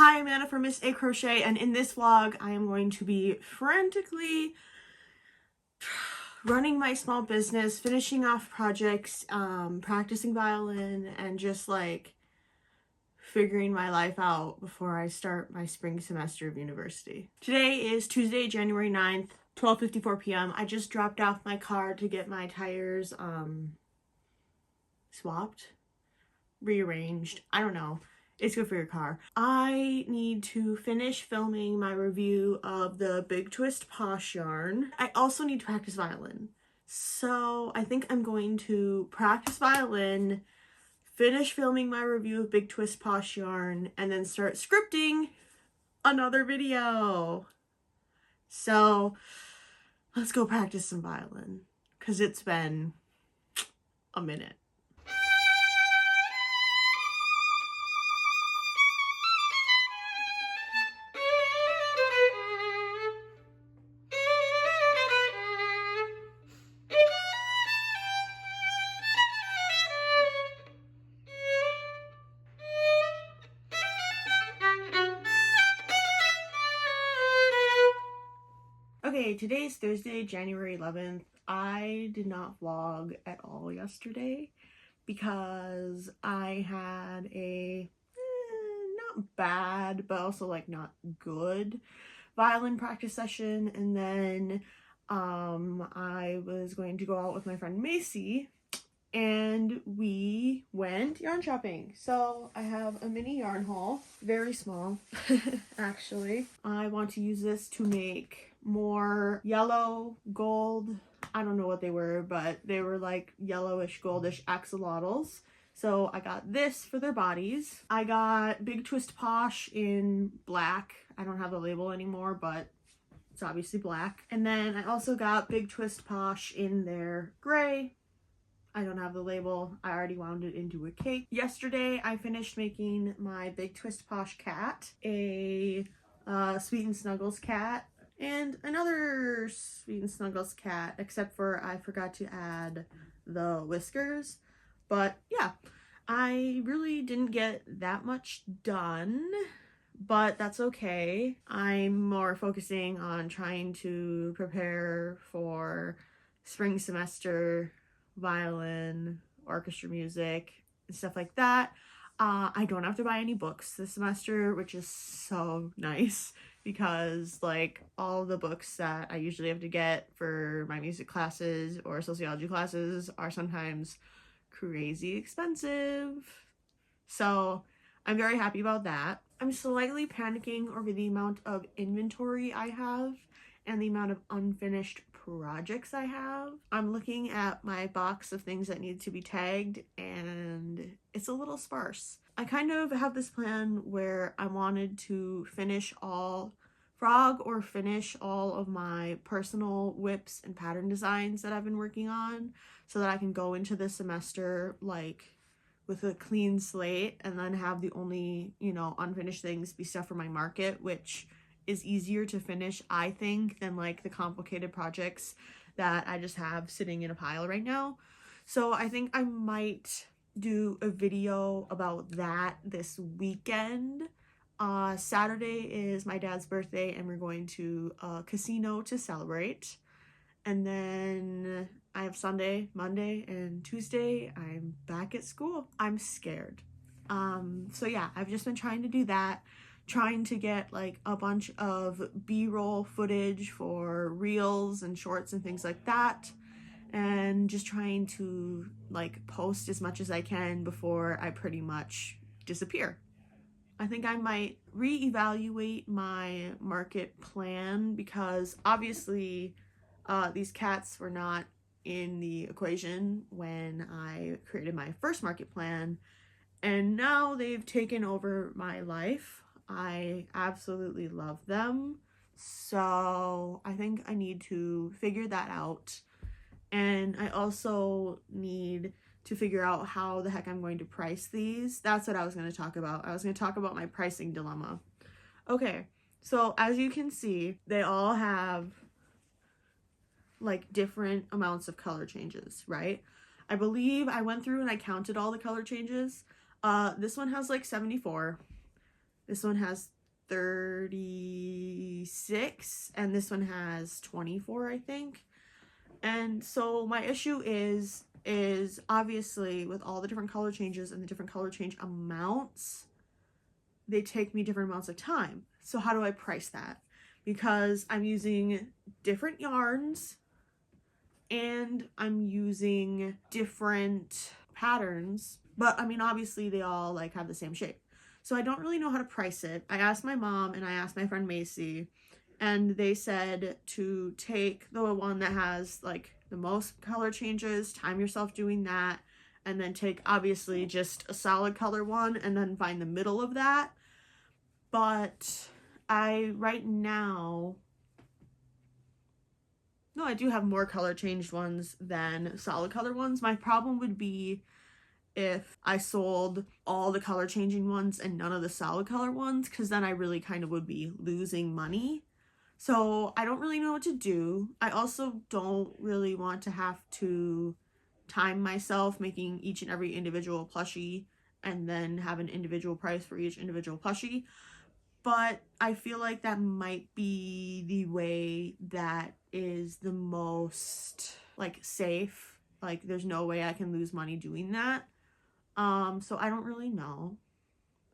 Hi, I'm Anna from Miss A Crochet, and in this vlog I am going to be frantically running my small business, finishing off projects, practicing violin, and just like figuring my life out before I start my spring semester of university. Today is Tuesday, January 9th, 12:54 p.m. I just dropped off my car to get my tires swapped, rearranged. I don't know. It's good for your car. I need to finish filming my review of the Big Twist Posh yarn. I also need to practice violin. So I think I'm going to practice violin, finish filming my review of Big Twist Posh yarn, and then start scripting another video. So let's go practice some violin, because it's been a minute. Okay, today's Thursday, January 11th. I did not vlog at all yesterday because I had a not bad, but also like not good violin practice session, and then I was going to go out with my friend Macy and we went yarn shopping. So I have a mini yarn haul, very small actually. I want to use this to make more yellow gold, I don't know what they were, but they were like yellowish goldish axolotls. So I got this for their bodies. I got Big Twist Posh in black. I don't have the label anymore, but it's obviously black. And then I also got Big Twist Posh in their gray. I don't have the label. I already wound it into a cake. Yesterday, I finished making my Big Twist Posh cat, a Sweet and Snuggles cat, and another Sweet and Snuggles cat, except for I forgot to add the whiskers. But yeah, I really didn't get that much done, but that's okay. I'm more focusing on trying to prepare for spring semester violin, orchestra music, and stuff like that. I don't have to buy any books this semester, which is so nice because like all the books that I usually have to get for my music classes or sociology classes are sometimes crazy expensive. So I'm very happy about that. I'm slightly panicking over the amount of inventory I have and the amount of unfinished projects I have. I'm looking at my box of things that need to be tagged and it's a little sparse. I kind of have this plan where I wanted to finish all of my personal WIPS and pattern designs that I've been working on so that I can go into the semester like with a clean slate and then have the only, unfinished things be stuff for my market, which is easier to finish, I think, than like the complicated projects that I just have sitting in a pile right now. So I think I might do a video about that this weekend. Saturday is my dad's birthday and we're going to a casino to celebrate. And then I have Sunday, Monday, and Tuesday I'm back at school. I'm scared. So yeah, I've just been trying to do that, trying to get like a bunch of B-roll footage for reels and shorts and things like that, and just trying to like post as much as I can before I pretty much disappear. I think I might reevaluate my market plan because obviously these cats were not in the equation when I created my first market plan, and now they've taken over my life. I absolutely love them. So I think I need to figure that out. And I also need to figure out how the heck I'm going to price these. That's what I was going to talk about. I was going to talk about my pricing dilemma. Okay, so as you can see, they all have like different amounts of color changes, right? I believe I went through and I counted all the color changes. This one has like 74. This one has 36 and this one has 24, I think. And so my issue is obviously with all the different color changes and the different color change amounts, they take me different amounts of time. So how do I price that? Because I'm using different yarns and I'm using different patterns, but I mean, obviously they all like have the same shape. So I don't really know how to price it. I asked my mom and I asked my friend Macy, and they said to take the one that has like the most color changes, time yourself doing that, and then take obviously just a solid color one and then find the middle of that. But right now, no, I do have more color changed ones than solid color ones. My problem would be if I sold all the color changing ones and none of the solid color ones, because then I really kind of would be losing money. So I don't really know what to do. I also don't really want to have to time myself making each and every individual plushie and then have an individual price for each individual plushie. But I feel like that might be the way that is the most like safe. Like there's no way I can lose money doing that. So I don't really know.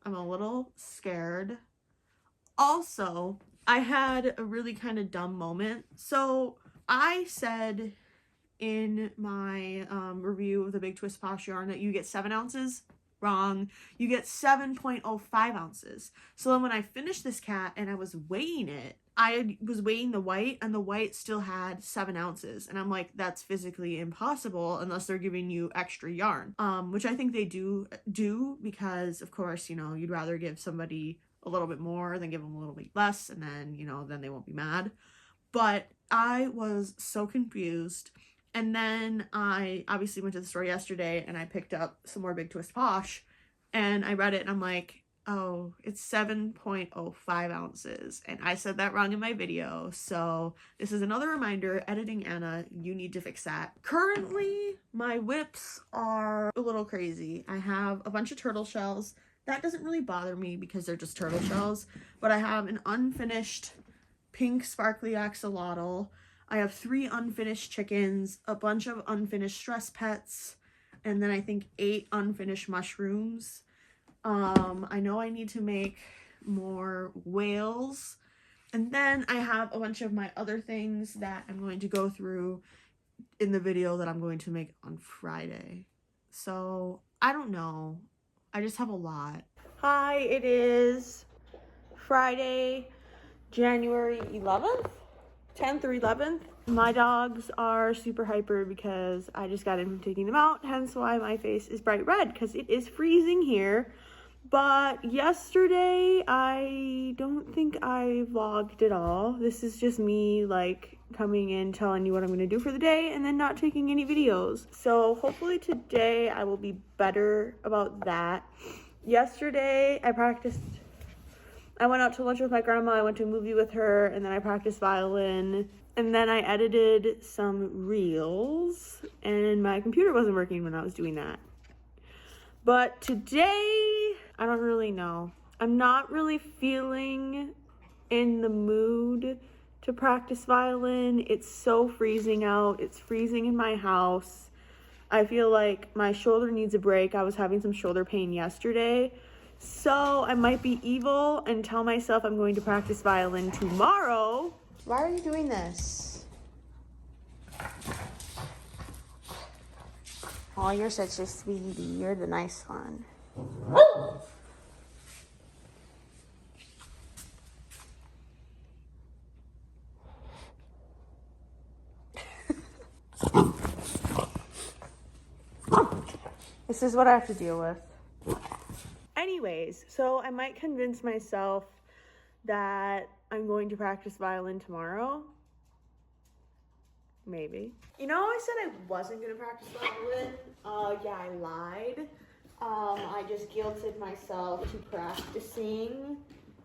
I'm a little scared. Also, I had a really kind of dumb moment. So I said in my review of the Big Twist Posh yarn that you get 7 ounces. Wrong. You get 7.05 ounces. So then when I finished this cat and I was weighing it, I was weighing the white and the white still had 7 ounces. And I'm like, that's physically impossible unless they're giving you extra yarn. Which I think they do because of course, you know, you'd rather give somebody a little bit more than give them a little bit less, and then, you know, then they won't be mad. But I was so confused. And then I obviously went to the store yesterday and I picked up some more Big Twist Posh and I read it and I'm like, oh, it's 7.05 ounces. And I said that wrong in my video. So this is another reminder, editing Anna, you need to fix that. Currently, my WIPS are a little crazy. I have a bunch of turtle shells. That doesn't really bother me because they're just turtle shells. But I have an unfinished pink sparkly axolotl. I have 3 unfinished chickens, a bunch of unfinished stress pets, and then I think 8 unfinished mushrooms. I know I need to make more whales. And then I have a bunch of my other things that I'm going to go through in the video that I'm going to make on Friday. So, I don't know. I just have a lot. Hi, it is Friday, January 11th? 10th or 11th. My dogs are super hyper because I just got in from taking them out, hence why my face is bright red, because it is freezing here. But yesterday, I don't think I vlogged at all. This is just me like coming in, telling you what I'm going to do for the day, and then not taking any videos. So hopefully today I will be better about that. Yesterday, I went out to lunch with my grandma, I went to a movie with her, and then I practiced violin. And then I edited some reels, and my computer wasn't working when I was doing that. But today, I don't really know. I'm not really feeling in the mood to practice violin. It's so freezing out. It's freezing in my house. I feel like my shoulder needs a break. I was having some shoulder pain yesterday. So I might be evil and tell myself I'm going to practice violin tomorrow. Why are you doing this? Oh, you're such a sweetie. You're the nice one. This is what I have to deal with. Anyways, so I might convince myself that I'm going to practice violin tomorrow. Maybe. You know, I said I wasn't going to practice violin. Yeah, I lied. I just guilted myself to practicing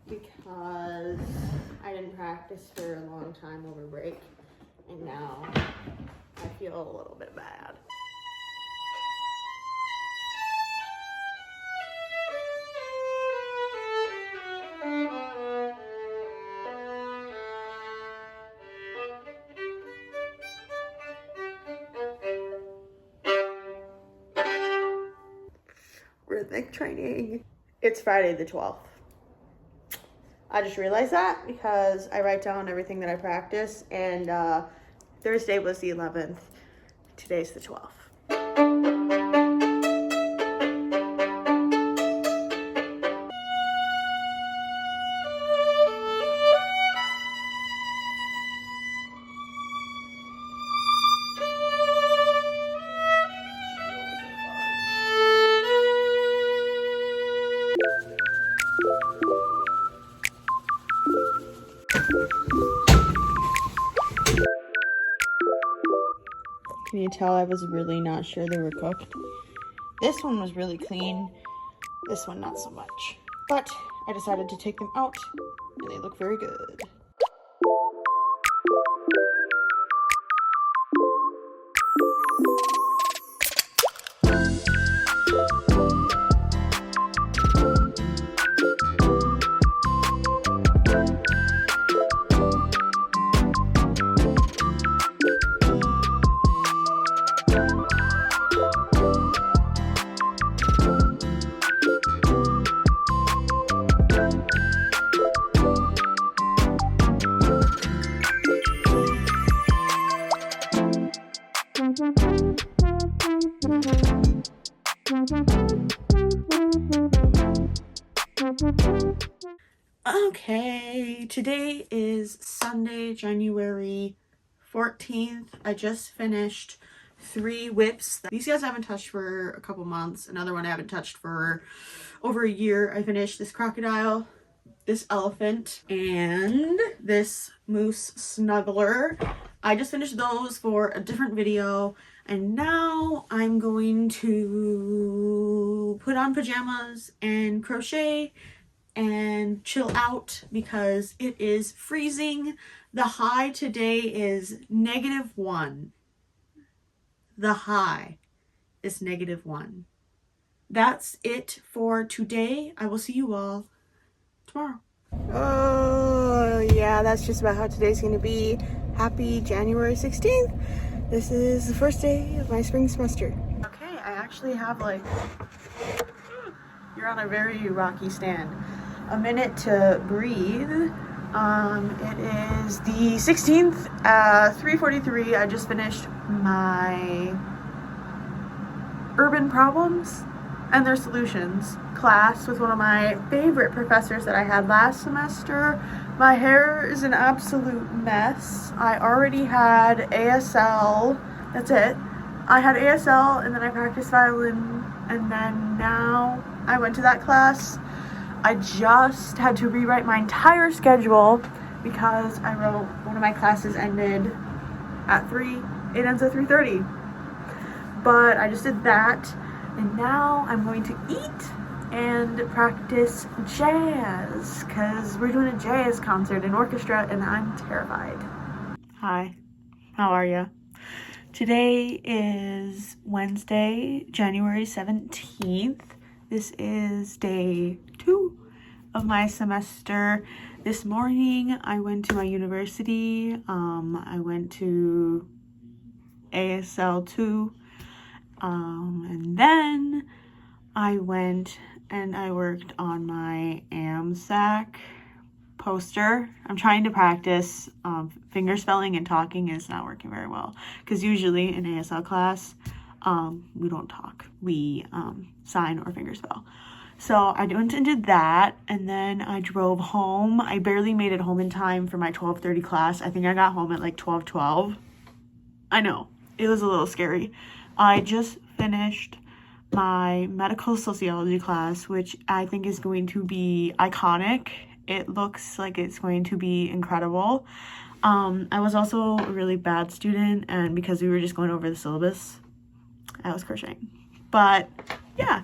because I didn't practice for a long time over break. And now I feel a little bit bad. rhythmic training. It's Friday the 12th. I just realized that because I write down everything that I practice, and Thursday was the 11th. Today's the 12th. Can you tell I was really not sure they were cooked? This one was really clean. This one not so much. But I decided to take them out and they look very good. Okay, today is Sunday, January 14th. I just finished 3 WIPS. These guys I haven't touched for a couple months. Another one I haven't touched for over a year. I finished this crocodile, this elephant, and this moose snuggler. I just finished those for a different video, and now I'm going to put on pajamas and crochet and chill out because it is freezing. The high today is -1. The high is -1. That's it for today. I will see you all tomorrow. Oh yeah, that's just about how today's gonna be. Happy January 16th. This is the first day of my spring semester. Okay, I actually have like, you're on a very rocky stand, a minute to breathe. It is the 16th at 3:43. I just finished my urban problems and their solutions class with one of my favorite professors that I had last semester. My hair is an absolute mess. I already had ASL. That's it. I had ASL and then I practiced violin, and then now I went to that class. I just had to rewrite my entire schedule because I wrote one of my classes ended at 3. It ends at 3:30. But I just did that, and now I'm going to eat and practice jazz because we're doing a jazz concert in orchestra and I'm terrified. Hi, how are you? Today is Wednesday, January 17th. This is day 2 of my semester. This morning I went to my university. I went to ASL 2, and then I went and I worked on my AMSAC poster. I'm trying to practice finger spelling, and talking is not working very well because usually in ASL class we don't talk, we sign or finger spell. So I went and did that, and then I drove home. I barely made it home in time for my 12:30 class. I think I got home at like 12:12. I know, it was a little scary. I just finished my medical sociology class, which I think is going to be iconic. It looks like it's going to be incredible. I was also a really bad student, and because we were just going over the syllabus, I was crocheting. But yeah,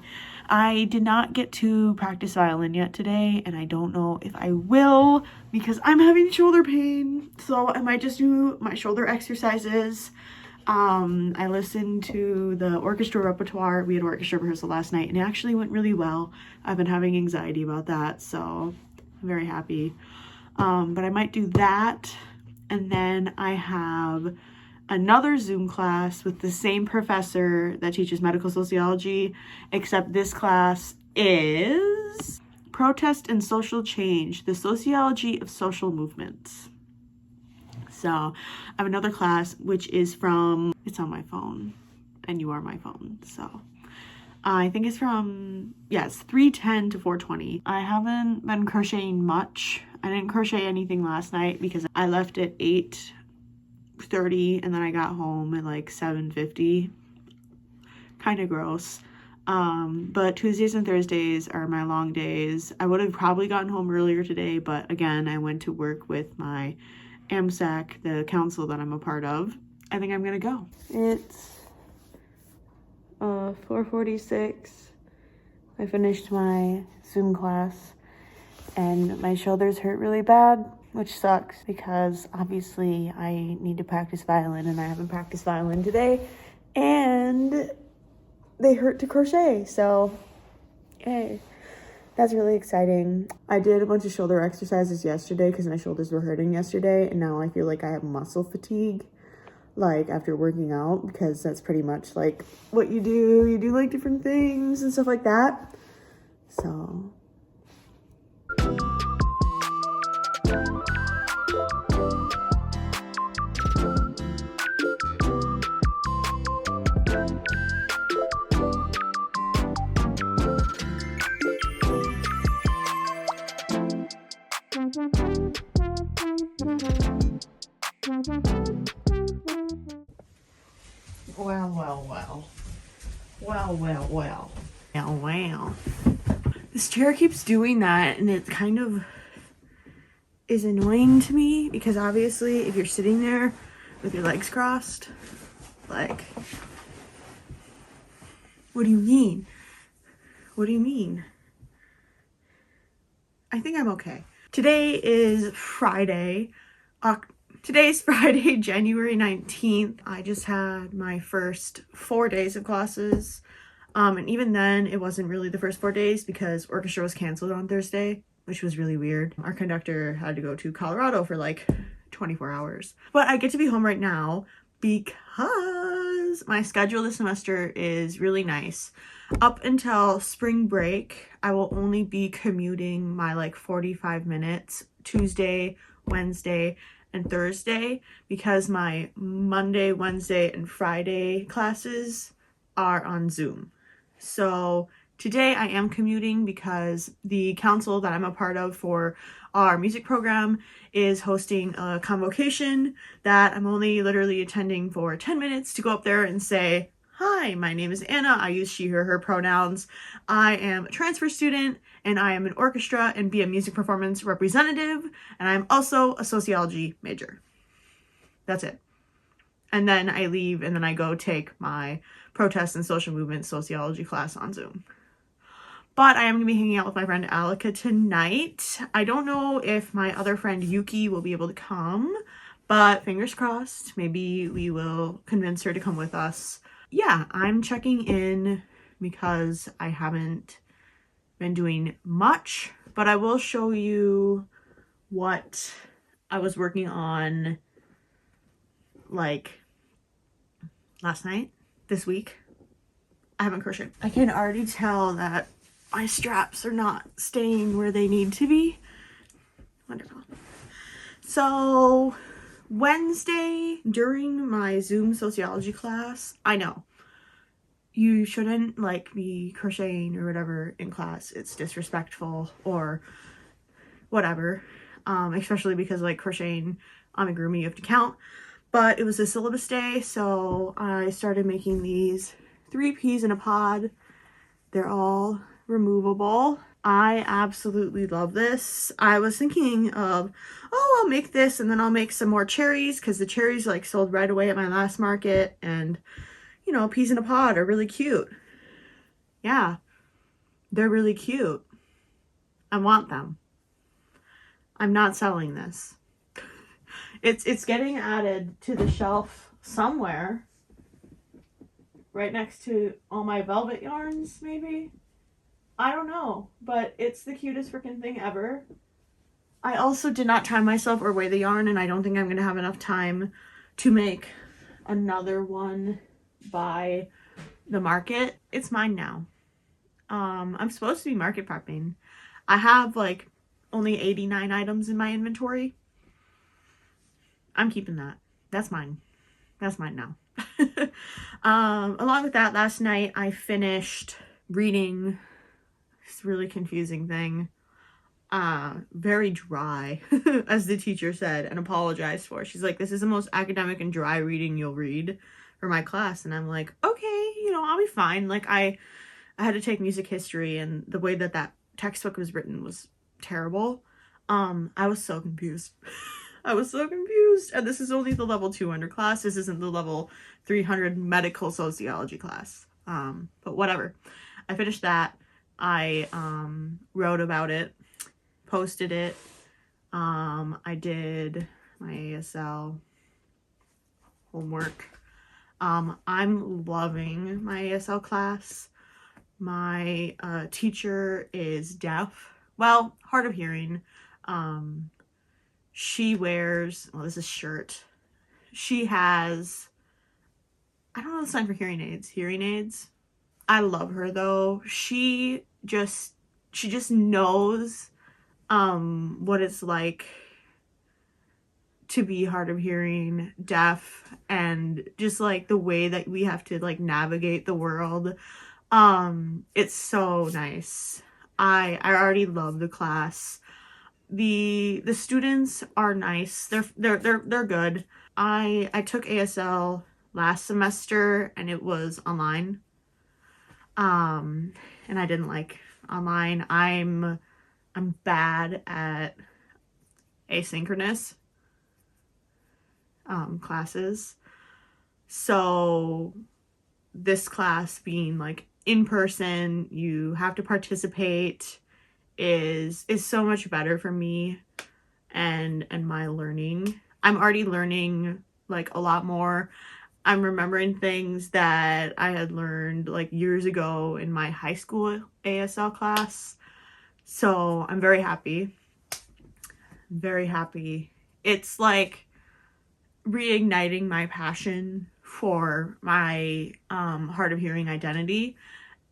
I did not get to practice violin yet today, and I don't know if I will because I'm having shoulder pain. So I might just do my shoulder exercises. I listened to the orchestra repertoire. We had orchestra rehearsal last night and it actually went really well. I've been having anxiety about that, so I'm very happy. But I might do that, and then I have another Zoom class with the same professor that teaches medical sociology, except this class is Protest and Social Change, the Sociology of Social Movements. So I have another class, which is from, it's on my phone, and you are my phone, so I think it's from, yes, 3:10 to 4:20. I haven't been crocheting much. I didn't crochet anything last night because I left at 8:30 and then I got home at like 7:50. Kind of gross. But Tuesdays and Thursdays are my long days. I would have probably gotten home earlier today, but again, I went to work with my AMSAC, the council that I'm a part of. I think I'm gonna go. It's 4:46. I finished my Zoom class and my shoulders hurt really bad, which sucks because obviously I need to practice violin and I haven't practiced violin today, and they hurt to crochet, so yay. That's really exciting. I did a bunch of shoulder exercises yesterday because my shoulders were hurting yesterday, and now I feel like I have muscle fatigue, like after working out, because that's pretty much like what you do like different things and stuff like that. So Wow. This chair keeps doing that, and it kind of is annoying to me because obviously if you're sitting there with your legs crossed, like, what do you mean? What do you mean? I think I'm okay. Today is Friday. Today's Friday, January 19th. I just had my first 4 days of classes. And even then, it wasn't really the first 4 days because orchestra was canceled on Thursday, which was really weird. Our conductor had to go to Colorado for like 24 hours. But I get to be home right now because my schedule this semester is really nice. Up until spring break, I will only be commuting my like 45 minutes Tuesday, Wednesday, and Thursday because my Monday, Wednesday, and Friday classes are on Zoom. So today I am commuting because the council that I'm a part of for our music program is hosting a convocation that I'm only literally attending for 10 minutes to go up there and say, "Hi, my name is Anna. I use she, her pronouns. I am a transfer student and I am an orchestra and be a music performance representative. And I'm also a sociology major." That's it. And then I leave and then I go take my protest and social movement sociology class on Zoom. But I am going to be hanging out with my friend Alika tonight. I don't know if my other friend Yuki will be able to come, but fingers crossed, maybe we will convince her to come with us. Yeah, I'm checking in because I haven't been doing much, but I will show you what I was working on like last night, this week. I haven't crocheted. I can already tell that my straps are not staying where they need to be. Wonderful. So Wednesday during my Zoom sociology class, I know you shouldn't like be crocheting or whatever in class. It's disrespectful or whatever, especially because like crocheting amigurumi you have to count. But it was a syllabus day, so I started making these 3 peas in a pod. They're all removable. I absolutely love this. I was thinking of, oh, I'll make this and then I'll make some more cherries because the cherries like sold right away at my last market, and you know, peas in a pod are really cute. Yeah, they're really cute. I want them. I'm not selling this. It's getting added to the shelf somewhere. Right next to all my velvet yarns, maybe? I don't know, but it's the cutest freaking thing ever. I also did not time myself or weigh the yarn, and I don't think I'm going to have enough time to make another one by the market. It's mine now. I'm supposed to be market prepping. I have like only 89 items in my inventory. I'm keeping that. That's mine. That's mine now. Along with that, last night I finished reading this really confusing thing. Very dry, as the teacher said, and apologized for. She's like, this is the most academic and dry reading you'll read for my class. And I'm like, okay, you know, I'll be fine. Like, I had to take music history, and the way that that textbook was written was terrible. I was so confused. I was so confused. And this is only the level 200 class. This isn't the level 300 medical sociology class. But whatever. I finished that. I wrote about it, posted it. I did my ASL homework. I'm loving my ASL class. My teacher is deaf. Well, hard of hearing. She wears, well, this is shirt. She has, I don't know the sign for hearing aids. Hearing aids. I love her though. She just knows what it's like to be hard of hearing, deaf, and just like the way that we have to like navigate the world. It's so nice. I already love the class. The students are nice. They're good. I took ASL last semester and it was online. And I didn't like online. I'm bad at asynchronous classes. So this class being like in person, you have to participate, is so much better for me and my learning. I'm already learning like a lot more. I'm remembering things that I had learned like years ago in my high school ASL class. So I'm very happy. Very happy. It's like reigniting my passion for my hard of hearing identity,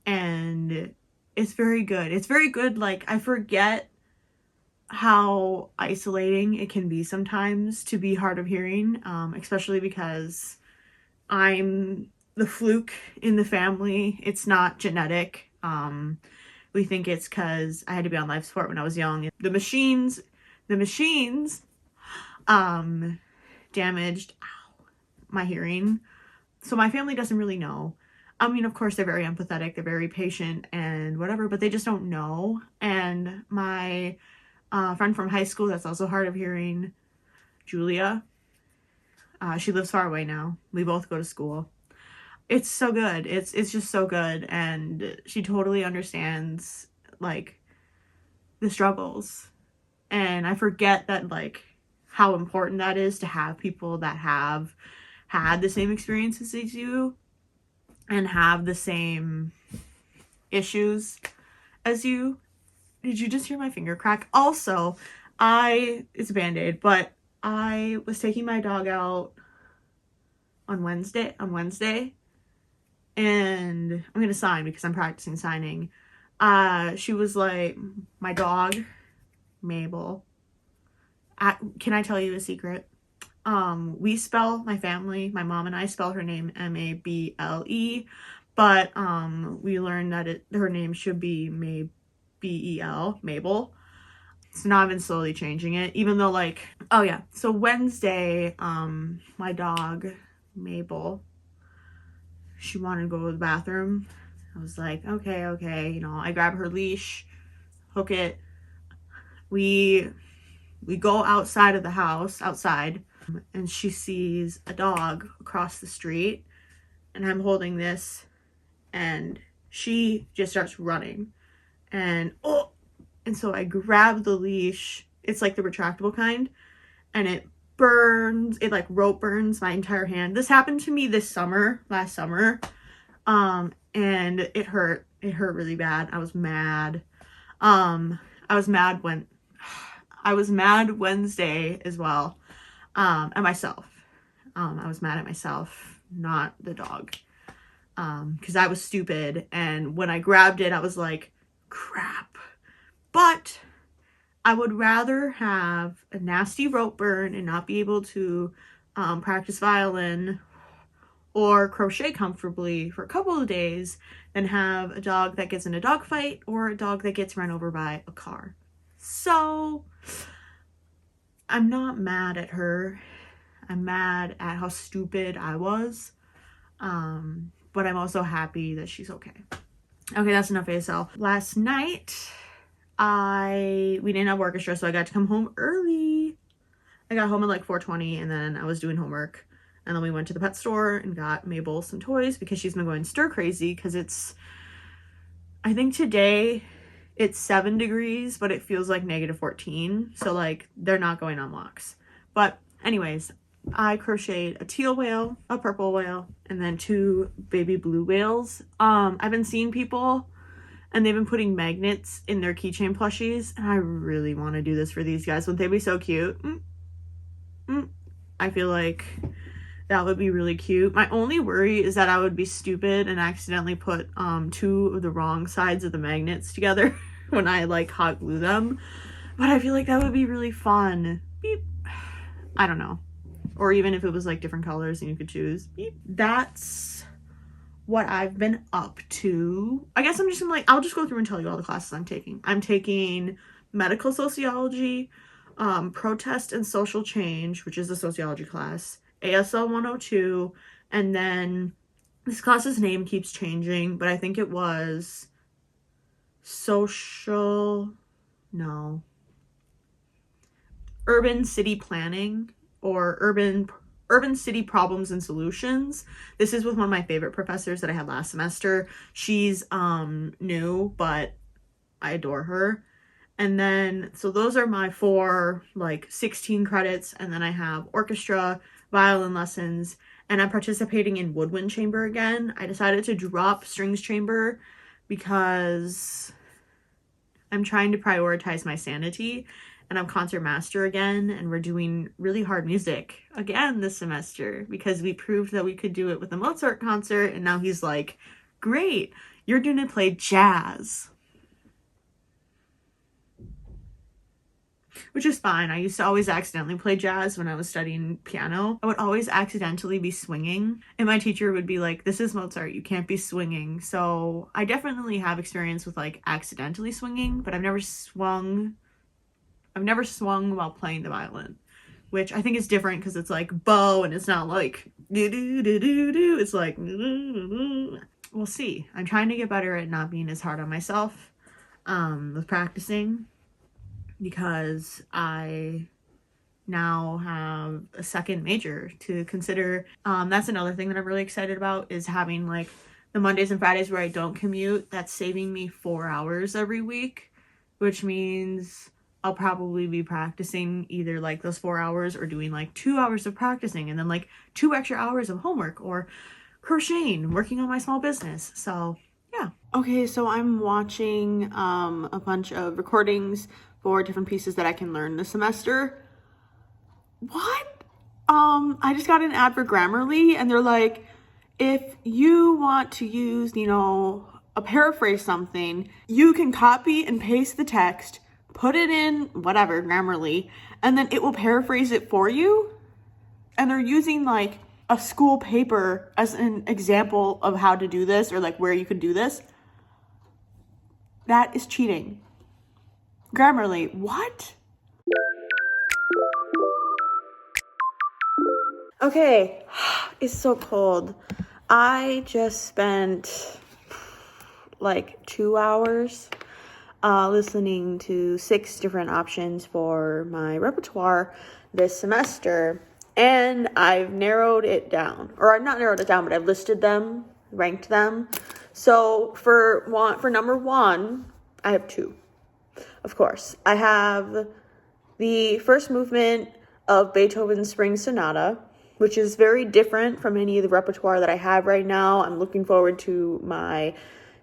and it's very good. It's very good. Like, I forget how isolating it can be sometimes to be hard of hearing, especially because I'm the fluke in the family. It's not genetic. We think it's because I had to be on life support when I was young. The machines damaged my hearing. So my family doesn't really know. I mean, of course, they're very empathetic, they're very patient and whatever, but they just don't know. And my friend from high school that's also hard of hearing, Julia, she lives far away now. We both go to school. It's so good. It's just so good. And she totally understands, like, the struggles. And I forget that, like, how important that is to have people that have had the same experiences as you and have the same issues as you. Did you just hear my finger crack? Also, it's a Band-Aid, but I was taking my dog out on Wednesday, and I'm gonna sign because I'm practicing signing. She was like, my dog, Mabel, can I tell you a secret? We spell, my family, my mom and I spell her name M-A-B-L-E, but we learned that her name should be B-E-L, Mabel. So now I've been slowly changing it, even though, like, oh yeah, so Wednesday, my dog, Mabel, she wanted to go to the bathroom. I was like, okay, you know, I grab her leash, hook it. We go outside of the house, and she sees a dog across the street, and I'm holding this, and she just starts running, and so I grab the leash. It's like the retractable kind, and it burns, it like rope burns my entire hand. This happened to me last summer, and it hurt really bad. I was mad. I was mad Wednesday as well, at myself. I was mad at myself, not the dog. because I was stupid, and when I grabbed it I was like, crap. But I would rather have a nasty rope burn and not be able to practice violin or crochet comfortably for a couple of days than have a dog that gets in a dog fight or a dog that gets run over by a car. So I'm not mad at her. I'm mad at how stupid I was. But I'm also happy that she's okay. Okay, that's enough ASL. Last night, we didn't have orchestra, so I got to come home early. I got home at like 4:20, and then I was doing homework. And then we went to the pet store and got Mabel some toys because she's been going stir crazy because I think today it's 7 degrees, but it feels like -14. So like they're not going on walks. But anyways, I crocheted a teal whale, a purple whale, and then 2 baby blue whales. I've been seeing people and they've been putting magnets in their keychain plushies, and I really want to do this for these guys. Wouldn't they be so cute? I feel like that would be really cute. My only worry is that I would be stupid and accidentally put 2 of the wrong sides of the magnets together when I like hot glue them. But I feel like that would be really fun. Beep. I don't know. Or even if it was like different colors and you could choose. Beep. That's what I've been up to. I guess I'm just gonna I'll just go through and tell you all the classes I'm taking. I'm taking medical sociology, protest and social change, which is the sociology class, ASL 102, and then this class's name keeps changing, but I think it was urban city planning, or urban city problems and solutions. This is with one of my favorite professors that I had last semester. She's new, but I adore her. And then, so those are my 4, like 16 credits. And then I have orchestra, violin lessons, and I'm participating in woodwind chamber again. I decided to drop strings chamber because I'm trying to prioritize my sanity, and I'm concert master again, and we're doing really hard music again this semester because we proved that we could do it with the Mozart concert, and now he's like, great, you're gonna play jazz. Which is fine. I used to always accidentally play jazz when I was studying piano. I would always accidentally be swinging, and my teacher would be like, this is Mozart, you can't be swinging. So I definitely have experience with like accidentally swinging, but I've never swung while playing the violin, which I think is different because it's like bow and it's not like do do do do do. It's like we'll see. I'm trying to get better at not being as hard on myself with practicing, because I now have a second major to consider. That's another thing that I'm really excited about, is having like the Mondays and Fridays where I don't commute. That's saving me 4 hours every week, which means I'll probably be practicing either like those 4 hours or doing like 2 hours of practicing and then like 2 extra hours of homework or crocheting, working on my small business. So yeah. Okay, so I'm watching a bunch of recordings for different pieces that I can learn this semester. What? I just got an ad for Grammarly, and they're like, if you want to use, a paraphrase something, you can copy and paste the text, put it in whatever, Grammarly, and then it will paraphrase it for you. And they're using like a school paper as an example of how to do this, or like where you could do this. That is cheating. Grammarly, what? Okay, it's so cold. I just spent like 2 hours listening to 6 different options for my repertoire this semester, and I've narrowed it down, or I've not narrowed it down, but I've listed them, ranked them. So for number 1, I have 2. Of course, I have the first movement of Beethoven's Spring Sonata, which is very different from any of the repertoire that I have right now. I'm looking forward to my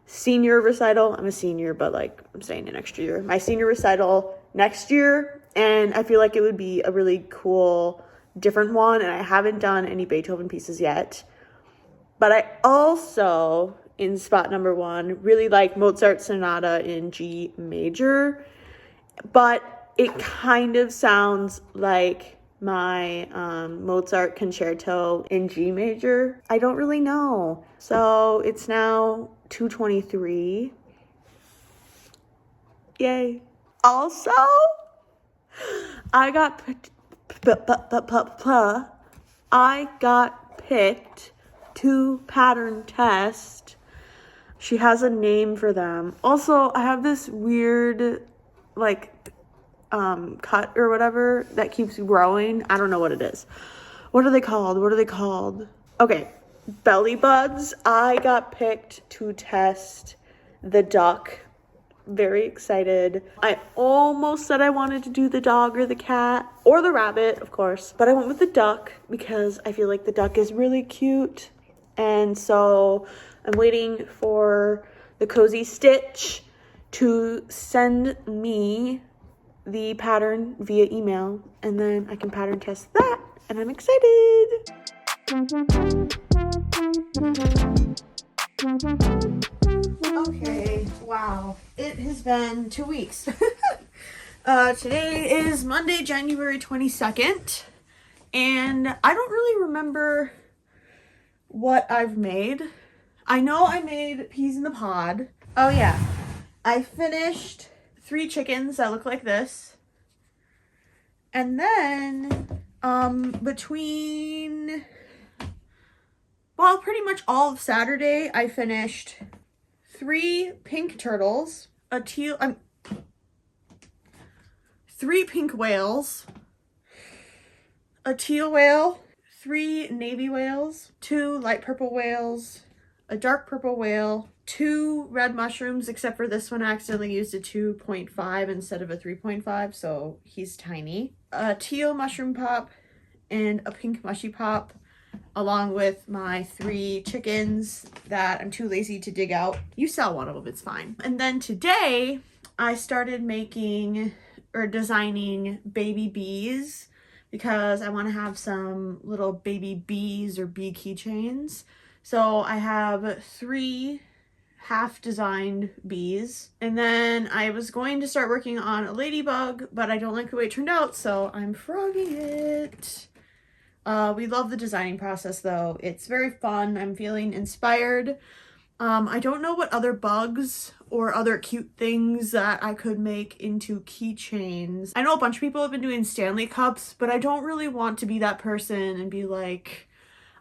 senior recital. I'm a senior, but like I'm staying in next year. My senior recital next year, and I feel like it would be a really cool, different one, and I haven't done any Beethoven pieces yet. But I also, in spot number 1, really like Mozart Sonata in G major, but it kind of sounds like my Mozart Concerto in G major. I don't really know. So it's now 2:23. Yay. Also, I got picked to pattern test. She has a name for them. Also, I have this weird like cut or whatever that keeps growing. I don't know what it is. What are they called? What are they called? Okay, belly buds. I got picked to test the duck. Very excited. I almost said I wanted to do the dog or the cat or the rabbit, of course, but I went with the duck because I feel like the duck is really cute. And so I'm waiting for the Cozy Stitch to send me the pattern via email, and then I can pattern test that, and I'm excited. Okay, wow, it has been 2 weeks. Today is Monday, January 22nd, and I don't really remember what I've made. I know I made peas in the pod. Oh yeah, I finished 3 chickens that look like this. And then, pretty much all of Saturday, I finished 3 pink turtles, 3 pink whales, a teal whale, 3 navy whales, 2 light purple whales, a dark purple whale, 2 red mushrooms, except for this one I accidentally used a 2.5 instead of a 3.5, so he's tiny, a teal mushroom pop, and a pink mushy pop, along with my 3 chickens that I'm too lazy to dig out. You sell one of them, it's fine. And then today I started making or designing baby bees because I want to have some little baby bees or bee keychains. So I have 3 half designed bees, and then I was going to start working on a ladybug, but I don't like the way it turned out, so I'm frogging it. We love the designing process though. It's very fun. I'm feeling inspired. I don't know what other bugs or other cute things that I could make into keychains. I know a bunch of people have been doing Stanley cups, but I don't really want to be that person and be like,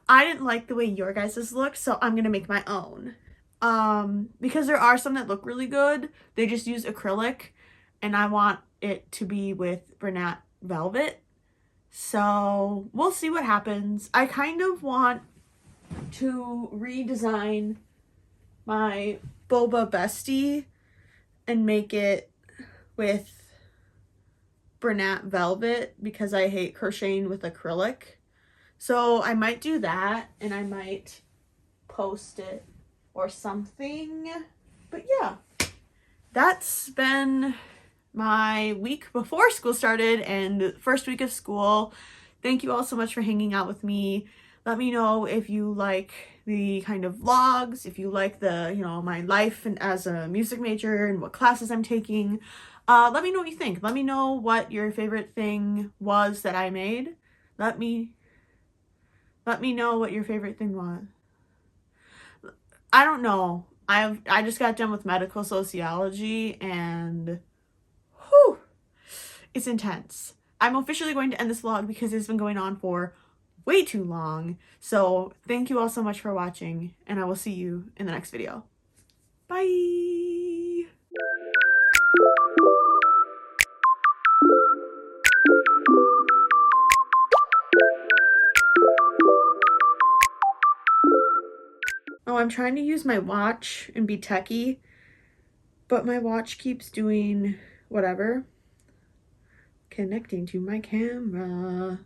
I didn't like the way your guys's looked, so I'm gonna make my own. Because there are some that look really good. They just use acrylic, and I want it to be with Bernat velvet. So we'll see what happens. I kind of want to redesign my boba bestie and make it with Bernat velvet because I hate crocheting with acrylic. So I might do that, and I might post it or something. But yeah, that's been my week before school started and first week of school. Thank you all so much for hanging out with me. Let me know if you like the kind of vlogs, if you like the, my life and as a music major and what classes I'm taking. Let me know what you think. Let me know what your favorite thing was that I made. Let me know what your favorite thing was. I don't know. I just got done with medical sociology, and whew, it's intense. I'm officially going to end this vlog because it's been going on for way too long. So thank you all so much for watching, and I will see you in the next video. Bye! Oh, I'm trying to use my watch and be techie, but my watch keeps doing whatever. Connecting to my camera.